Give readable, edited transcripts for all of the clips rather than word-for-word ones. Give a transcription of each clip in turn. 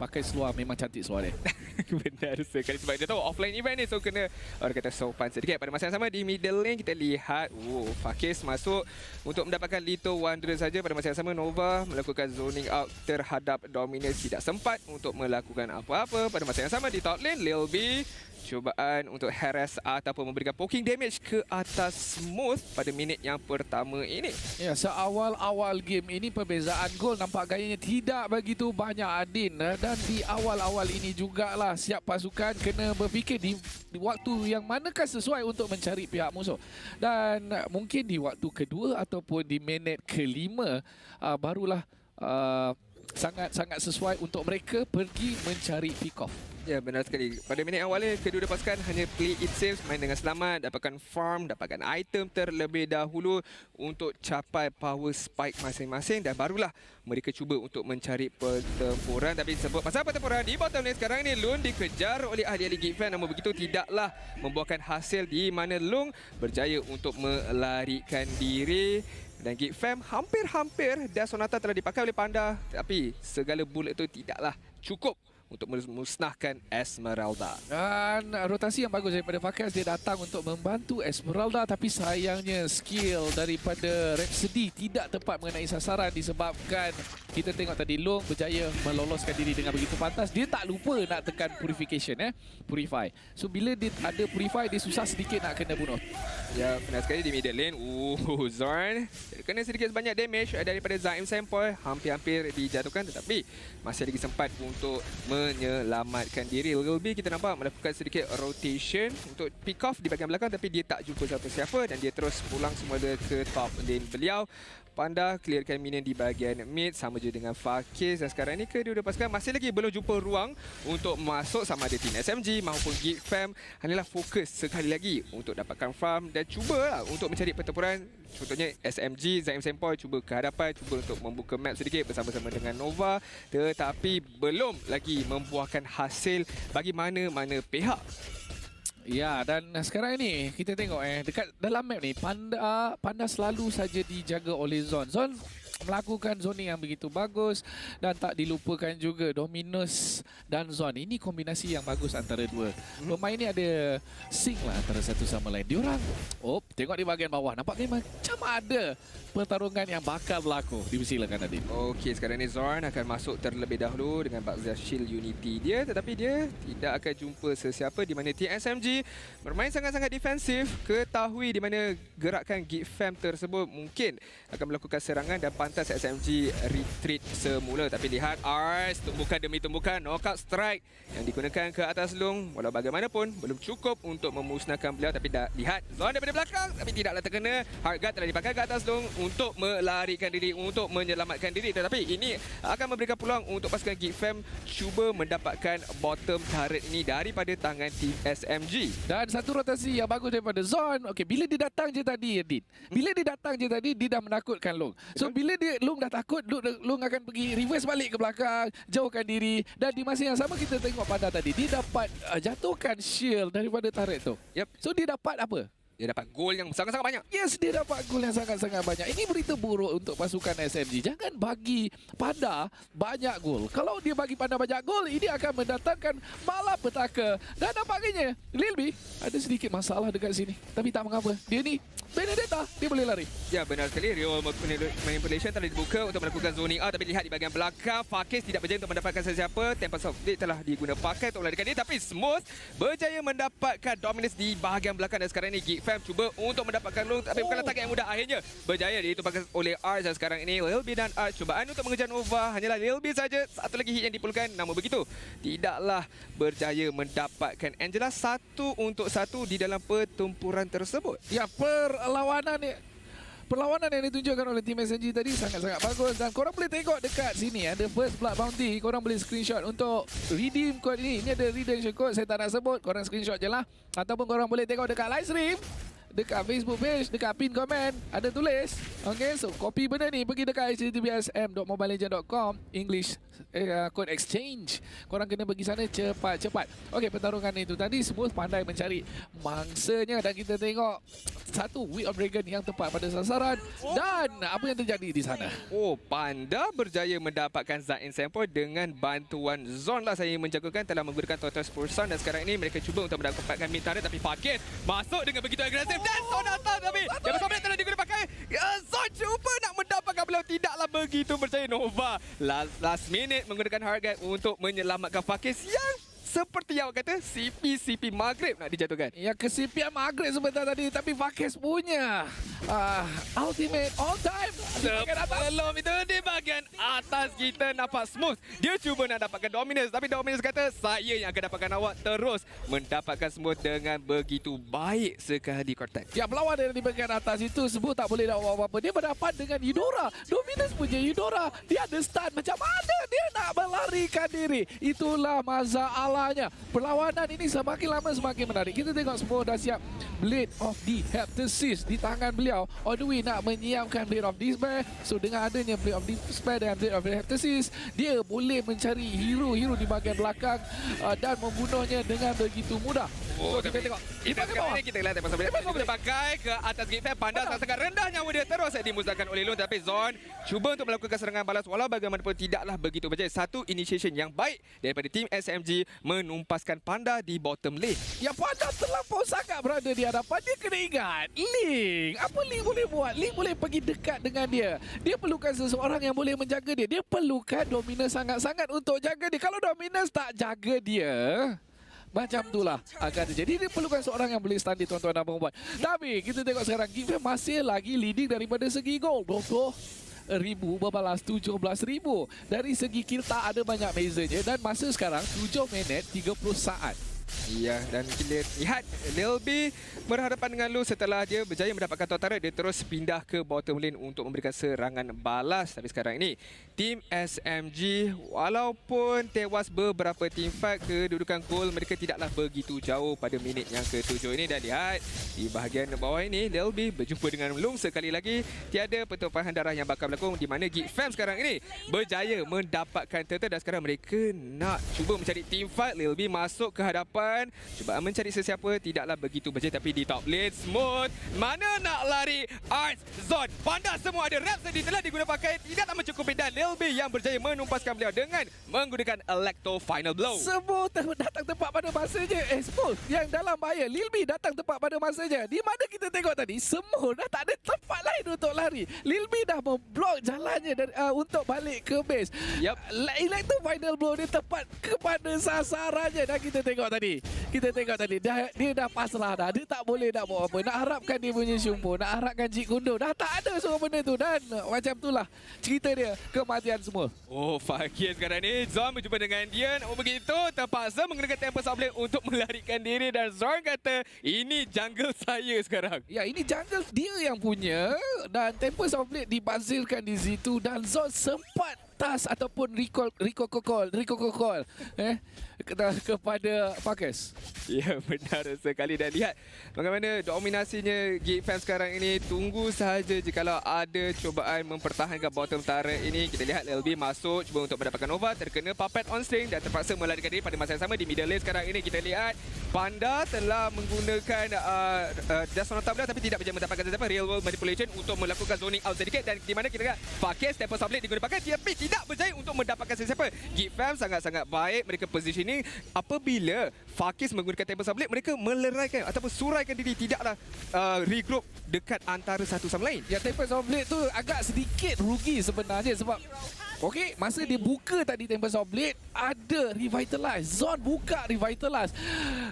pakai seluar memang cantik seluar dia. Benar sekali sebab dia tahu offline event ni, so kena orang kata sopan sedikit. Pada masa yang sama di middle lane kita lihat Fakis masuk untuk mendapatkan Little Wanderer saja. Pada masa yang sama Nova melakukan zoning out terhadap Dominus, tidak sempat untuk melakukan apa-apa. Pada masa yang sama di top lane Lil B cubaan untuk harass ataupun memberikan poking damage ke atas Smooth pada minit yang pertama ini. Ya, seawal-awal game ini perbezaan gol nampak gayanya tidak begitu banyak, Adin. Dan di awal-awal ini jugalah siap pasukan kena berfikir di waktu yang manakah sesuai untuk mencari pihak musuh. Dan mungkin di waktu kedua ataupun di minit kelima barulah sangat-sangat sesuai untuk mereka pergi mencari pick off. Ya, benar sekali. Pada minit awalnya, kedua pasukan hanya play it safe, main dengan selamat, dapatkan farm, dapatkan item terlebih dahulu untuk capai power spike masing-masing dan barulah mereka cuba untuk mencari pertempuran. Tapi sebut pasal pertempuran di bottom lane sekarang ni, Lun dikejar oleh ahli-ahli Geek Fam, namun begitu tidaklah membuahkan hasil di mana Lung berjaya untuk melarikan diri. Dan Geek Fam hampir-hampir Dash Sonata telah dipakai oleh Panda, tapi segala bullet itu tidaklah cukup untuk memusnahkan Esmeralda. Dan rotasi yang bagus daripada Fakis, dia datang untuk membantu Esmeralda, tapi sayangnya skill daripada Rhapsody tidak tepat mengenai sasaran disebabkan kita tengok tadi Long berjaya meloloskan diri dengan begitu pantas. Dia tak lupa nak tekan purification, purify. So bila dia ada purify, dia susah sedikit nak kena bunuh. Ya, benar sekali di middle lane. Zorn kena sedikit sebanyak damage daripada Zaim Sempoi, hampir-hampir dijatuhkan tetapi masih lagi sempat untuk menyelamatkan diri. Lil B kita nampak melakukan sedikit rotation untuk pick off di bahagian belakang, tapi dia tak jumpa siapa-siapa dan dia terus pulang semula ke top lane beliau. Panda clearkan minion di bahagian mid, sama je dengan Fakis. Dan sekarang ni kedua-dua pasukan masih lagi belum jumpa ruang untuk masuk, sama ada tim SMG maupun Geek Fam hanyalah fokus sekali lagi untuk dapatkan farm dan cuba untuk mencari pertempuran. Contohnya SMG, Zaim Sempoi cuba ke hadapan, cuba untuk membuka map sedikit bersama-sama dengan Nova, tetapi belum lagi membuahkan hasil bagi mana-mana pihak. Ya, dan sekarang ni kita tengok dekat dalam map ni Panda selalu saja dijaga oleh Zon. Zon melakukan zoning yang begitu bagus dan tak dilupakan juga Dominus dan Zon. Ini kombinasi yang bagus antara dua. Pemain ni ada sync lah antara satu sama lain. Diorang, tengok di bahagian bawah, nampak macam ada pertarungan yang bakal berlaku. Dipersilakan Adin. Okey, sekarang ni Zorn akan masuk terlebih dahulu dengan Baxia Shield Unity dia, tetapi dia tidak akan jumpa sesiapa di mana TSMG bermain sangat-sangat defensif, ketahui di mana gerakan Geek Fam tersebut mungkin akan melakukan serangan dan pantas SMG retreat semula. Tapi lihat Ars, tumbukan demi tumbukan, knockout strike yang digunakan ke atas Lung, walau bagaimanapun belum cukup untuk memusnahkan beliau. Tapi lihat Zorn daripada belakang, tapi tidaklah terkena. Hard guard telah dipakai ke atas Lung untuk melarikan diri, untuk menyelamatkan diri. Tetapi ini akan memberikan peluang untuk pasukan Geek Fam cuba mendapatkan bottom turret ini daripada tangan tim SMG. Dan satu rotasi yang bagus daripada Zon. Okey, bila dia datang je tadi, Adit. Bila dia datang je tadi, dia dah menakutkan Long. So bila Long dah takut, Long akan pergi reverse balik ke belakang, jauhkan diri. Dan di masa yang sama kita tengok pada tadi, dia dapat jatuhkan shield daripada turret tu. So dia dapat apa? Dia dapat gol yang sangat-sangat banyak. Yes, dia dapat gol yang sangat-sangat banyak. Ini berita buruk untuk pasukan SMG. Jangan bagi Panda banyak gol. Kalau dia bagi Panda banyak gol, ini akan mendatangkan malapetaka. Dan nampaknya Lil B ada sedikit masalah dekat sini. Tapi tak mengapa. Dia ni Benedetta, dia boleh lari. Ya, benar sekali. Real Manipulation telah dibuka untuk melakukan zoning out. Tapi lihat di bahagian belakang, Fakis tidak berjaya untuk mendapatkan sesiapa. Tempest of Fate telah diguna pakai untuk melarikan diri. Tapi Smooth berjaya mendapatkan Dominus di bahagian belakang. Dan sekarang ini Geek Fam cuba untuk mendapatkan Long, tapi bukanlah target yang mudah. Akhirnya berjaya ditumpahkan oleh Ars. Dan sekarang ini Lil B dan Ars cubaan untuk mengejar Nova. Hanyalah Lil B saja satu lagi hit yang diperlukan. Namun begitu, tidaklah berjaya mendapatkan Angela 1-1 di dalam pertempuran tersebut. Ya, perlawanan yang ditunjukkan oleh tim SMG tadi sangat-sangat bagus. Dan korang boleh tengok dekat sini ada First Blood Bounty. Korang boleh screenshot untuk redeem code ini. Ini ada redemption code, saya tak nak sebut. Korang screenshot je lah. Ataupun korang boleh tengok dekat live stream. dekat Facebook page, dekat pin komen ada tulis. Okay, so copy benda ni pergi dekat httpsm.mobilelegend.com English code exchange. Korang kena pergi sana cepat-cepat. Okay, pertarungan itu tadi semua pandai mencari mangsanya dan kita tengok satu Wheel of Dragon yang tepat pada sasaran dan apa yang terjadi di sana. Oh, Panda berjaya mendapatkan Zain Sample dengan bantuan Zon lah. Saya menjagokan telah menggunakan Total Spurson dan sekarang ini mereka cuba untuk mendapatkan mid turret tapi Fakir masuk dengan begitu agresif dan Zon datang tapi yang bersama telah digunakan pakai Zon cuba nak mendapatkan beliau tidaklah begitu berjaya. Nova last minute menggunakan Hargat untuk menyelamatkan Fakir yang seperti yang awak kata, CP Maghrib nak dijatuhkan. Ya, kesepian Maghrib sebentar tadi tapi Fakes punya ultimate all time Sebelum itu di bahagian atas kita nampak Smooth. Dia cuba nak dapatkan Dominus tapi Dominus kata saya yang akan dapatkan awak, terus mendapatkan Smooth dengan begitu baik sekali Cortex. Ya, berlawan dari bahagian atas itu sebut tak boleh nak buat apa-apa. Dia berhadapan dengan Eudora. Dominus punya Eudora. Dia ada stun. Macam mana dia nak melarikan diri? Itulah masalahnya. Perlawanan ini semakin lama semakin menarik. Kita tengok semua dah siap. Blade of the Heptasis di tangan beliau. Odwi nak menyiapkan Blade of Despair. So dengan adanya Blade of Despair dan Blade of the Heptasis, dia boleh mencari hero-hero di bahagian belakang dan membunuhnya dengan begitu mudah. Oh, So kita tengok. Itu sekarang ini kita lihat pasal dia pakai ke atas Gate Fan. Panda sangat rendah nyawa dia, terus dimusnahkan oleh Lun. Tapi Zon cuba untuk melakukan serangan balas walau bagaimanapun tidaklah begitu berjaya. Satu initiation yang baik daripada tim SMG menumpaskan Panda di bottom lane. Ya, Panda terlampau sangat berada di hadapan. Dia kena ingat Link. Apa Link boleh buat? Link boleh pergi dekat dengan dia. Dia perlukan seseorang yang boleh menjaga dia. Dia perlukan Dominus sangat-sangat untuk jaga dia. Kalau Dominus tak jaga dia, macam itulah akan terjadi. Dia perlukan seorang yang boleh stand di tuan-tuan dan perempuan. Tapi kita tengok sekarang Gifem masih lagi leading daripada segi gol. 20,000 berbalas 17,000. Dari segi kill tak ada banyak bezanya. Dan masa sekarang 7 minit 30 saat. Ya, dan kita lihat Lil B berhadapan dengan Lu setelah dia berjaya mendapatkan total turret, dia terus pindah ke bottom lane untuk memberikan serangan balas. Tapi sekarang ini tim SMG walaupun tewas beberapa teamfight, kedudukan gol mereka tidaklah begitu jauh pada minit yang ke-7 ini. Dan lihat di bahagian bawah ini Lil B berjumpa dengan Lung sekali lagi. Tiada pertumpahan darah yang bakal berlaku di mana Geek Fam sekarang ini berjaya mendapatkan turtle dan sekarang mereka nak cuba mencari teamfight. Lil B masuk ke hadapan, cuba mencari sesiapa, tidaklah begitu berjaya. Tapi di top lane Smooth mana nak lari Arts Zon. Panda semua ada Rhapsody telah digunakan pakai, tidaklah mencukupi dan Lil B yang berjaya menumpaskan beliau dengan menggunakan Electro Final Blow. Semua datang tepat pada masanya. Smooth yang dalam bahaya. Lil B datang tepat pada masanya. Di mana kita tengok tadi, semua dah tak ada tempat lain untuk lari. Lil B dah memblok jalannya dari, untuk balik ke base. Yep. Electro Final Blow dia tepat kepada sasarannya. Dan kita tengok tadi, dia dah pasrah dah. Dia tak boleh nak buat apa. Nak harapkan dia punya Shumpo, nak harapkan Jik Kundo. Dah tak ada semua benda tu. Dan macam itulah cerita dia, kematian semua. Oh, Fakir sekarang ni Zon berjumpa dengan Dian. Oh, begitu terpaksa menggunakan Tempest of Blade untuk melarikan diri. Dan Zon kata ini jungle saya sekarang. Ya, ini jungle dia yang punya. Dan Tempest of Blade dibazirkan di situ. Dan Zon sempat tas ataupun recall kepada Fakes. Ya, benar sekali. Dan lihat bagaimana dominasinya Geek Fam sekarang ini. Tunggu sahaja jikalau ada cubaan mempertahankan bottom turret ini. Kita lihat LB masuk cuba untuk mendapatkan Nova, terkena Puppet on string dan terpaksa melarikan diri pada masa yang sama. Di middle lane sekarang ini kita lihat Panda telah menggunakan Just on top tapi tidak berjaya mendapatkan sesuatu real world manipulation untuk melakukan zoning out sedikit. Dan di mana kita lihat Fakes Tempest of Blade digunakan tapi tidak berjaya untuk mendapatkan sesiapa. Geek Fam sangat-sangat baik mereka positioning. Apabila Fakis menggunakan Tempest of Blade, mereka meleraikan ataupun suraikan diri, tidaklah regroup dekat antara satu sama lain. Ya, Tempest of Blade tu agak sedikit rugi sebenarnya sebab okey, masa dia buka tadi Tempest of Blade, ada Revitalize. Zon buka Revitalize.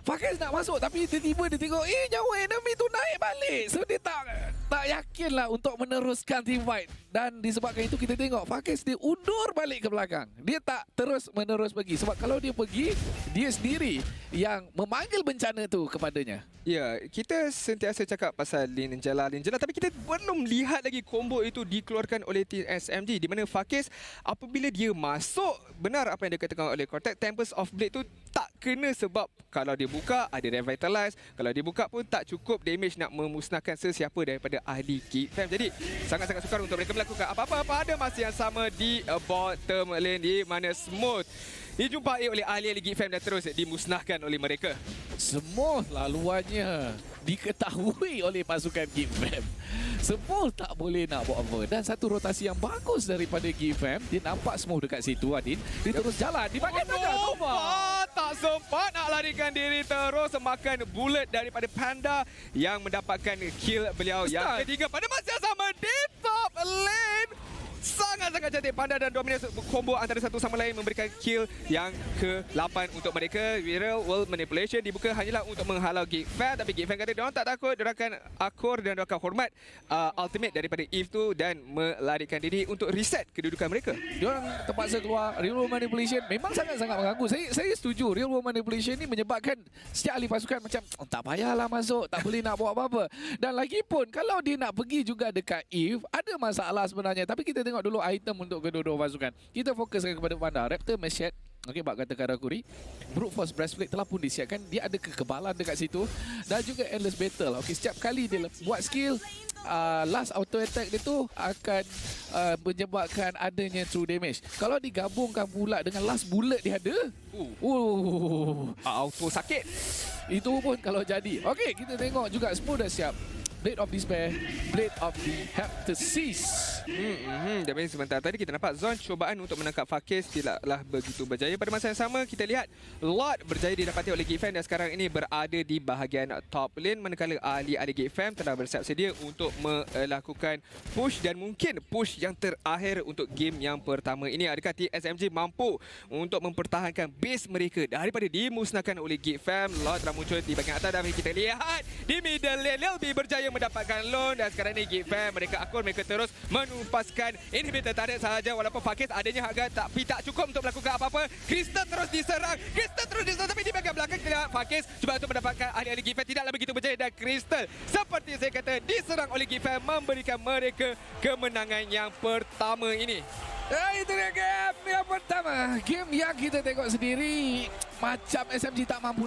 Fakis nak masuk tapi tiba-tiba dia tengok, nyawa enemy tu naik balik. So dia tak yakin lah untuk meneruskan team fight. Dan disebabkan itu kita tengok Fakis dia undur balik ke belakang. Dia tak terus-menerus pergi. Sebab kalau dia pergi, dia sendiri yang memanggil bencana tu kepadanya. Ya, kita sentiasa cakap pasal Ninjala, tapi kita belum lihat lagi combo itu dikeluarkan oleh tim SMG. Di mana Fakis apabila dia masuk, benar apa yang dikatakan oleh Cortex, Tempest of Blade tu tak kena sebab kalau dia buka ada revitalize, kalau dia buka pun tak cukup damage nak memusnahkan sesiapa daripada ahli Geek Fam. Jadi sangat-sangat sukar untuk mereka melakukan apa-apa pada masa yang sama di bottom lane di mana Smooth dijumpai oleh ahli-ahli Geek Fam dan terus dimusnahkan oleh mereka. Semua laluannya diketahui oleh pasukan Geek Fam. Semua tak boleh nak buat apa. Dan satu rotasi yang bagus daripada Geek Fam. Dia nampak semua dekat situ, Adin. Dia terus jalan. Di bahagian tengah. Nova. Tak sempat nak larikan diri, terus makan bullet daripada Panda yang mendapatkan kill beliau yang ketiga pada masa yang sama di top lane. Sangat-sangat cantik Panda dan Dominus combo antara satu sama lain memberikan kill yang ke-8 untuk mereka. Real World Manipulation dibuka hanyalah untuk menghalau Geek Fam, tapi Geek Fam kata diorang tak takut, diorang akan akur dan diorang akan hormat ultimate daripada Eve tu dan melarikan diri untuk reset kedudukan mereka. Diorang terpaksa keluar. Real World Manipulation memang sangat-sangat mengganggu. Saya setuju. Real World Manipulation ni menyebabkan setiap ahli pasukan macam tak payahlah masuk, tak boleh nak buat apa-apa. Dan lagipun kalau dia nak pergi juga dekat Eve, ada masalah sebenarnya. Tapi kita tengok dulu item untuk kedua-dua pasukan. Kita fokuskan kepada Panda. Raptor Machete. Okey, bak kata Karakuri. Brute Force Breastplate telah pun disiapkan. Dia ada kekebalan dekat situ. Dan juga Endless Battle. Okey, setiap kali dia buat skill, last auto attack dia tu akan menyebabkan adanya true damage. Kalau digabungkan pula dengan last bullet dia ada, auto sakit. itu pun kalau jadi. Okey, kita tengok juga Smooth dah siap. Blade of Despair, Blade of the Heptasis. Dan sebentar tadi kita nampak Zon cubaan untuk menangkap Fakis tidaklah begitu berjaya. Pada masa yang sama kita lihat Lord berjaya didapati oleh Geek Fam dan sekarang ini berada di bahagian top lane, manakala ahli-ahli Geek Fam telah bersiap sedia untuk melakukan push dan mungkin push yang terakhir untuk game yang pertama ini. Adakah TSMG mampu untuk mempertahankan base mereka daripada dimusnahkan oleh Geek Fam? Lord telah muncul di bahagian atas dan kita lihat di middle lane lebih berjaya mendapatkan loan dan sekarang ni Geek Fam mereka akur, mereka terus menumpaskan inhibitor tarik sahaja walaupun Fakis adanya harga tapi tak cukup untuk melakukan apa-apa. Crystal terus diserang, tapi di bahagian belakang kita lihat Fakis cuba untuk mendapatkan ahli-ahli Geek Fam tidaklah begitu berjaya dan Crystal seperti saya kata diserang oleh Geek Fam memberikan mereka kemenangan yang pertama ini. Itu dia game yang pertama. Game yang kita tengok sendiri macam SMG tak mampu